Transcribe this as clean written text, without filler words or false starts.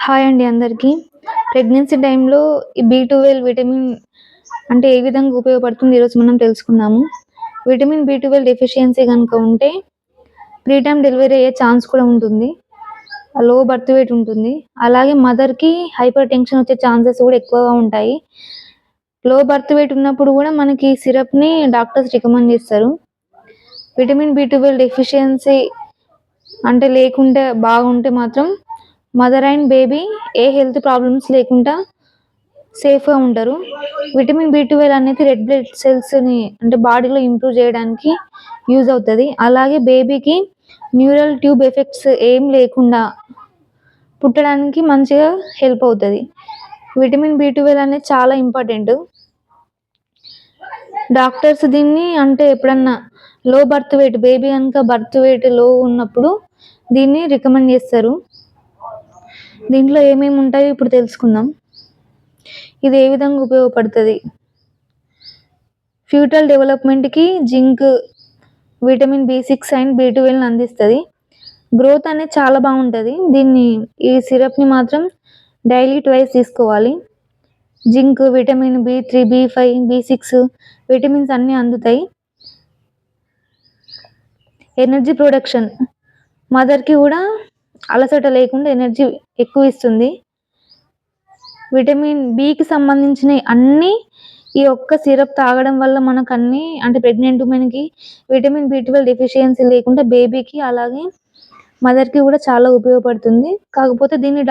Hi అండి అందరికీ. Pregnancy టైంలో ఈ బి12 విటమిన్ అంటే ఏ విధంగా ఉపయోగపడుతుంది ఈరోజు మనం తెలుసుకుందాము. విటమిన్ బి12 డెఫిషియన్సీ కనుక ఉంటే ప్రీటర్మ్ డెలివరీ అయ్యే ఛాన్స్ కూడా ఉంటుంది. లో బర్త్ వెయిట్ ఉంటుంది. అలాగే మదర్‌కి హైపర్ టెన్షన్ వచ్చే ఛాన్సెస్ కూడా ఎక్కువగా ఉంటాయి. లో బర్త్ వెయిట్ ఉన్నప్పుడు కూడా మనకి ఈ సిరప్‌ని డాక్టర్స్ రికమెండ్ చేస్తారు. విటమిన్ బి12 డెఫిషియన్సీ అంటే లేకుంటే బాగుంటే మాత్రం mother and baby A health problems లేకుండా సేఫ్గా ఉంటారు. విటమిన్ బి12 అనేది రెడ్ బ్లడ్ సెల్స్ని అంటే బాడీలో ఇంప్రూవ్ చేయడానికి యూజ్ అవుతుంది. అలాగే బేబీకి న్యూరల్ ట్యూబ్ ఎఫెక్ట్స్ ఏం లేకుండా పుట్టడానికి మంచిగా హెల్ప్ అవుతుంది. విటమిన్ బి12 అనేది చాలా ఇంపార్టెంట్. డాక్టర్స్ దీన్ని అంటే ఎప్పుడన్నా లో బర్త్ వెయిట్ బేబీ కనుక బర్త్ వెయిట్ లో ఉన్నప్పుడు దీన్ని రికమెండ్ చేస్తారు. దీంట్లో ఏమేమి ఉంటాయో ఇప్పుడు తెలుసుకుందాం. ఇది ఏ విధంగా ఉపయోగపడుతుంది. ఫ్యూటల్ డెవలప్మెంట్కి zinc, vitamin B6 and B12 అందిస్తుంది. గ్రోత్ అనేది చాలా బాగుంటుంది. ఈ సిరప్ని మాత్రం డైలీ ట్వైస్ తీసుకోవాలి. జింక్, విటమిన్ బి3, బి5, బి6 విటమిన్స్ అన్నీ అందుతాయి. ఎనర్జీ ప్రొడక్షన్ మదర్కి కూడా అలసట లేకుండా ఎనర్జీ ఎక్కువ ఇస్తుంది. విటమిన్ బికి సంబంధించిన అన్నీ ఈ ఒక్క సిరప్ తాగడం వల్ల మనకు అన్నీ అంటే ప్రెగ్నెంట్ ఉమెన్కి విటమిన్ బి12 డెఫిషియన్సీ లేకుండా బేబీకి అలాగే మదర్కి కూడా చాలా ఉపయోగపడుతుంది. కాకపోతే దీన్ని